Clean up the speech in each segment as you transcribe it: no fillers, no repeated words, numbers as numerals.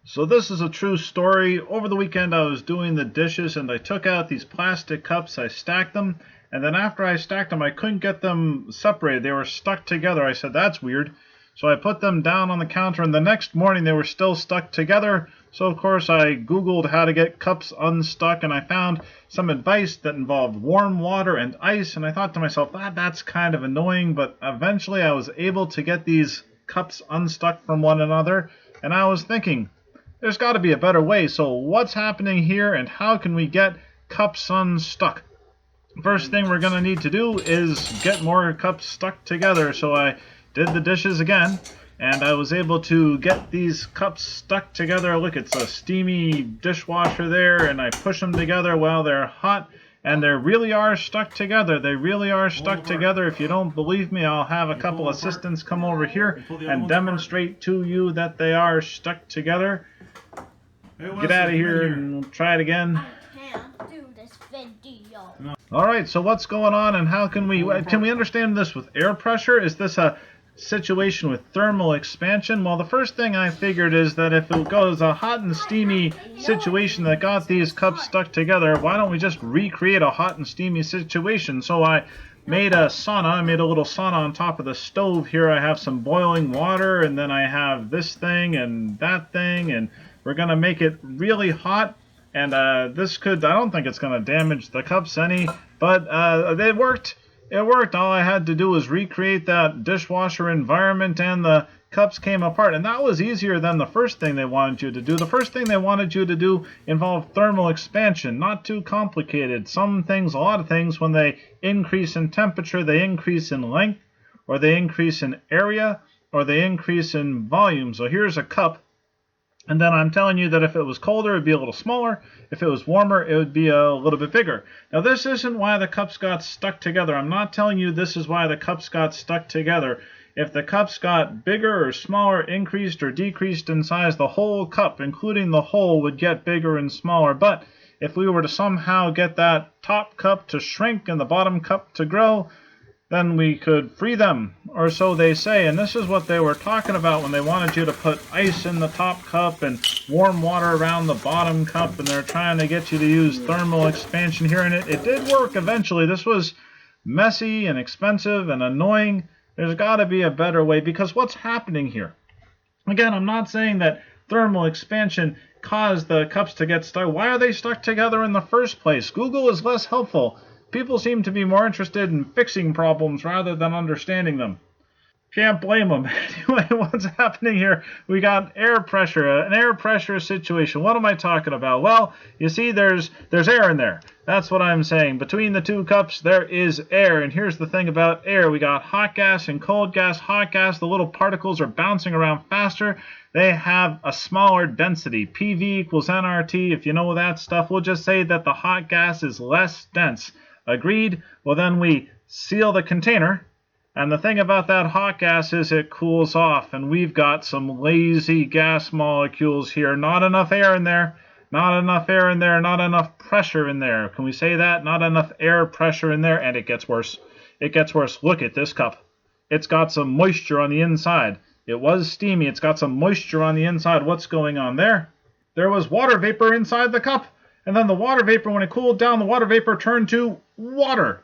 So this is a true story. Over the weekend I was doing the dishes and I took out these plastic cups, I stacked them, and then after I stacked them I couldn't get them separated. They were stuck together. I said, that's weird. So I put them down on the counter and the next morning they were still stuck together. So of course I Googled how to get cups unstuck and I found some advice that involved warm water and ice, and I thought to myself, that's kind of annoying, but eventually I was able to get these cups unstuck from one another, and I was thinking, there's got to be a better way. So what's happening here and how can we get cups unstuck? First thing we're going to need to do is get more cups stuck together. So I did the dishes again and I was able to get these cups stuck together. Look, it's a steamy dishwasher there, and I push them together while they're hot, and they really are stuck together. They really are stuck together. If you don't believe me, I'll have a couple assistants come over here and demonstrate to you that they are stuck together. Get out of here and we'll try it again. I can't do this video. Alright, so what's going on and how can we understand this with air pressure? Is this a situation with thermal expansion? Well, the first thing I figured is that if it goes a hot and steamy situation that got these cups stuck together, why don't we just recreate a hot and steamy situation? So I made a sauna. I made a little sauna on top of the stove here. I have some boiling water, and then I have this thing and that thing, and we're going to make it really hot, and this could, I don't think it's going to damage the cups any, but it worked. It worked. All I had to do was recreate that dishwasher environment, and the cups came apart, and that was easier than the first thing they wanted you to do. The first thing they wanted you to do involved thermal expansion, not too complicated. Some things, a lot of things, when they increase in temperature, they increase in length, or they increase in area, or they increase in volume. So here's a cup. And then I'm telling you that if it was colder, it would be a little smaller. If it was warmer, it would be a little bit bigger. Now, this isn't why the cups got stuck together. I'm not telling you this is why the cups got stuck together. If the cups got bigger or smaller, increased or decreased in size, the whole cup, including the hole, would get bigger and smaller. But if we were to somehow get that top cup to shrink and the bottom cup to grow, then we could free them, or so they say. And this is what they were talking about when they wanted you to put ice in the top cup and warm water around the bottom cup, and they're trying to get you to use thermal expansion here. And it did work eventually. This was messy and expensive and annoying. There's got to be a better way, because what's happening here? Again, I'm not saying that thermal expansion caused the cups to get stuck. Why are they stuck together in the first place? Google is less helpful. People seem to be more interested in fixing problems rather than understanding them. Can't blame them. Anyway, what's happening here? We got air pressure, an air pressure situation. What am I talking about? Well, you see, there's air in there. That's what I'm saying. Between the two cups, there is air. And here's the thing about air. We got hot gas and cold gas. Hot gas, the little particles are bouncing around faster. They have a smaller density. PV equals nRT. If you know that stuff, we'll just say that the hot gas is less dense. Agreed? Well, then we seal the container, and the thing about that hot gas is it cools off, and we've got some lazy gas molecules here. Not enough air in there, not enough air in there, not enough pressure in there. Can we say that? Not enough air pressure in there, and it gets worse. It gets worse. Look at this cup. It's got some moisture on the inside. It was steamy. It's got some moisture on the inside. What's going on there? There was water vapor inside the cup. And then the water vapor, when it cooled down, the water vapor turned to water.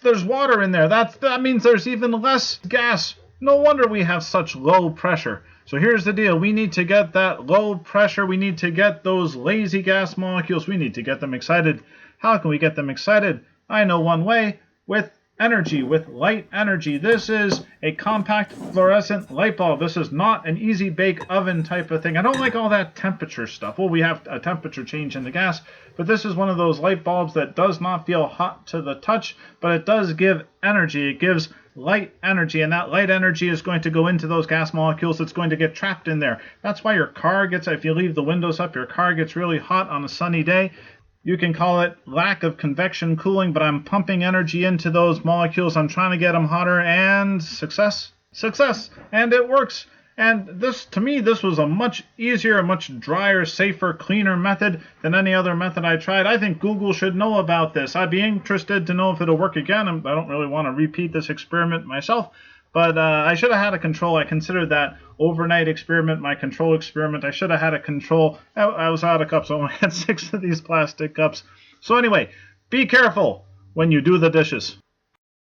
There's water in there. That means there's even less gas. No wonder we have such low pressure. So here's the deal. We need to get that low pressure. We need to get those lazy gas molecules. We need to get them excited. How can we get them excited? I know one way. With energy, with light energy. This is a compact fluorescent light bulb. This is not an easy bake oven type of thing. I don't like all that temperature stuff. Well, we have a temperature change in the gas, but this is one of those light bulbs that does not feel hot to the touch, but it does give energy. It gives light energy, and that light energy is going to go into those gas molecules. It's going to get trapped in there. That's why your car gets, if you leave the windows up, your car gets really hot on a sunny day. You can call it lack of convection cooling, but I'm pumping energy into those molecules. I'm trying to get them hotter, and success. Success! And it works. And this, to me, this was a much easier, much drier, safer, cleaner method than any other method I tried. I think Google should know about this. I'd be interested to know if it'll work again. I don't really want to repeat this experiment myself, But I should have had a control. I considered that overnight experiment my control experiment. I should have had a control. I was out of cups. I only had 6 of these plastic cups. So anyway, be careful when you do the dishes.